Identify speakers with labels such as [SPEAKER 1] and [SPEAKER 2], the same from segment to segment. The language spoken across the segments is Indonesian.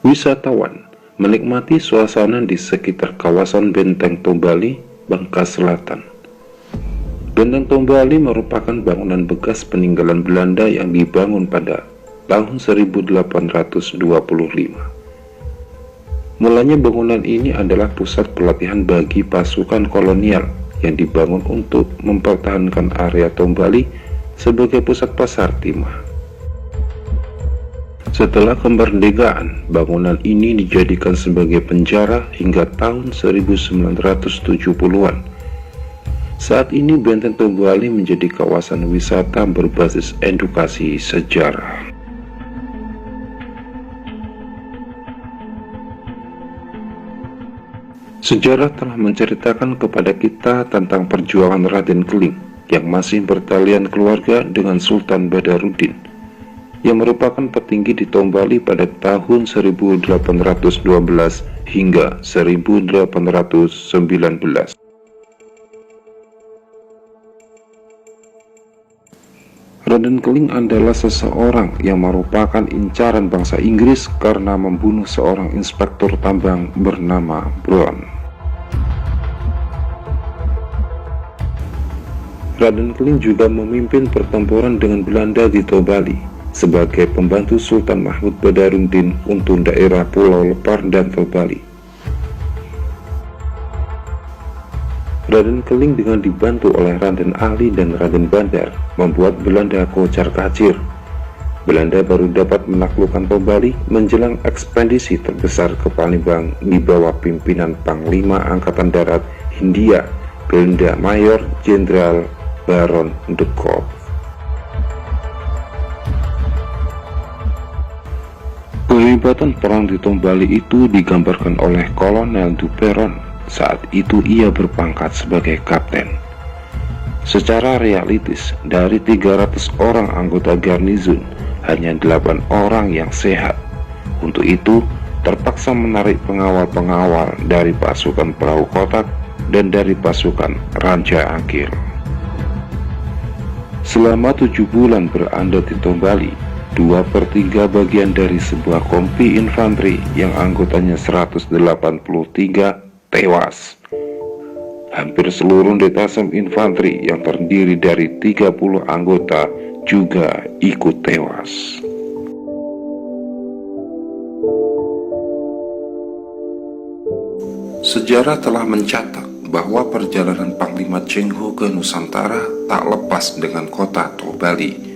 [SPEAKER 1] Wisatawan menikmati suasana di sekitar kawasan Benteng Tombali, Bangka Selatan. Benteng Tombali merupakan bangunan bekas peninggalan Belanda yang dibangun pada tahun 1825. Mulanya bangunan ini adalah pusat pelatihan bagi pasukan kolonial yang dibangun untuk mempertahankan area Tombali sebagai pusat pasar timah. Setelah kemerdekaan, bangunan ini dijadikan sebagai penjara hingga tahun 1970-an. Saat ini Benteng Tombali menjadi kawasan wisata berbasis edukasi sejarah. Sejarah telah menceritakan kepada kita tentang perjuangan Raden Keling yang masih bertalian keluarga dengan Sultan Badarudin, yang merupakan petinggi di Tombali pada tahun 1812 hingga 1819. Raden Keling adalah seseorang yang merupakan incaran bangsa Inggris karena membunuh seorang inspektur tambang bernama Brown. Raden Keling juga memimpin pertempuran dengan Belanda di Tombali sebagai pembantu Sultan Mahmud Badarudin untuk daerah Pulau Lepar dan Tombali. Raden Keling dengan dibantu oleh Raden Ali dan Raden Bandar membuat Belanda kocar-kacir. Belanda baru dapat menaklukkan Tombali menjelang ekspedisi terbesar ke Palembang di bawah pimpinan Panglima Angkatan Darat Hindia Belanda Mayor Jenderal Baron de Kock. Keterlibatan perang di Tombali itu digambarkan oleh Kolonel Duperon. Saat itu ia berpangkat sebagai kapten. Secara realistis, dari 300 orang anggota garnizon, hanya 8 orang yang sehat. Untuk itu, terpaksa menarik pengawal-pengawal dari pasukan perahu kotak dan dari pasukan Raja Agil. Selama 7 bulan berada di Tombali, 2/3 bagian dari sebuah kompi infanteri yang anggotanya 183 tewas. Hampir seluruh detasem infanteri yang terdiri dari 30 anggota juga ikut tewas. Sejarah telah mencatat bahwa perjalanan Panglima Cheng Ho ke Nusantara tak lepas dengan kota Tombali.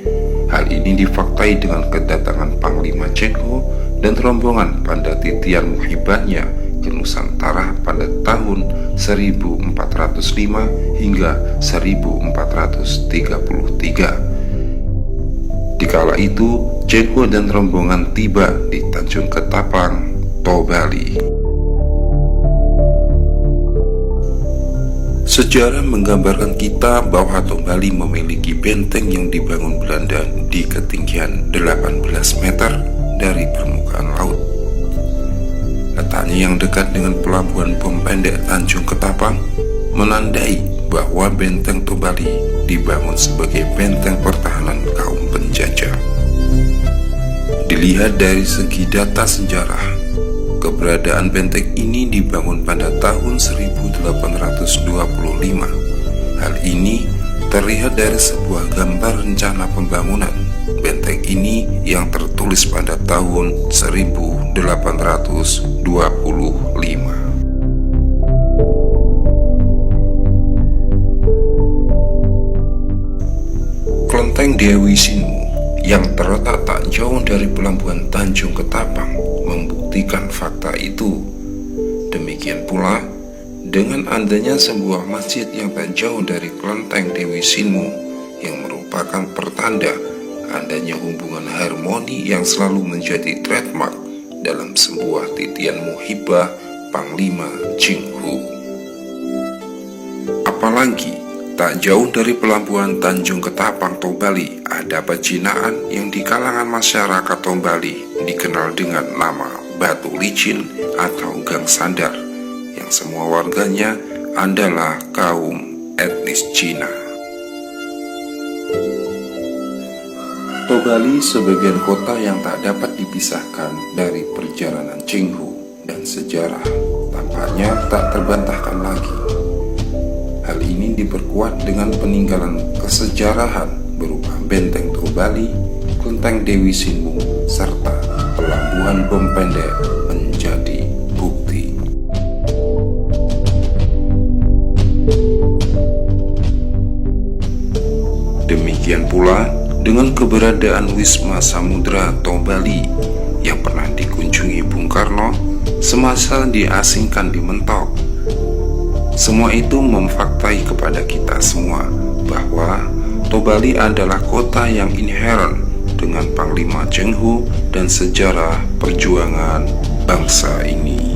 [SPEAKER 1] Hal ini difaktai dengan kedatangan Panglima Cheng Ho dan rombongan pada titian muhibahnya ke Nusantara pada tahun 1405 hingga 1433. Dikala itu, Cheng Ho dan rombongan tiba di Tanjung Ketapang, Tombali. Sejarah menggambarkan kita bahwa Tombali memiliki benteng yang dibangun Belanda di ketinggian 18 meter dari permukaan laut. Letaknya yang dekat dengan pelabuhan bom pendek Tanjung Ketapang menandai bahwa benteng Tombali dibangun sebagai benteng pertahanan kaum penjajah. Dilihat dari segi data sejarah, keberadaan benteng ini dibangun pada tahun 1825. Hal ini terlihat dari sebuah gambar rencana pembangunan benteng ini yang tertulis pada tahun 1825. Kelenteng Dewi Sinmu yang terletak tak jauh dari pelabuhan Tanjung Ketapang membuktikan fakta itu. Demikian pula dengan adanya sebuah masjid yang tak jauh dari kelenteng Dewi Sinmu yang merupakan pertanda adanya hubungan harmoni yang selalu menjadi trademark dalam sebuah titian muhibah Panglima Cheng Ho. Apalagi tak jauh dari pelabuhan Tanjung Ketapang Tombali ada pejinaan yang di kalangan masyarakat Tombali dikenal dengan nama Batu Licin atau Gang Sandar, yang semua warganya adalah kaum etnis Cina. Bali sebagian kota yang tak dapat dipisahkan dari perjalanan Cheng Hu dan sejarah tampaknya tak terbantahkan lagi. Hal ini diperkuat dengan peninggalan kesejarahan berupa Benteng Tobali, Kelenteng Dewi Sinmu, serta Pelabuhan Bom Pendek menjadi bukti. Demikian pula dengan keberadaan Wisma Samudra Tobali yang pernah dikunjungi Bung Karno semasa diasingkan di Mentok. Semua itu memfaktai kepada kita semua bahwa Tobali adalah kota yang inheren dengan Panglima Cheng Hu dan sejarah perjuangan bangsa ini.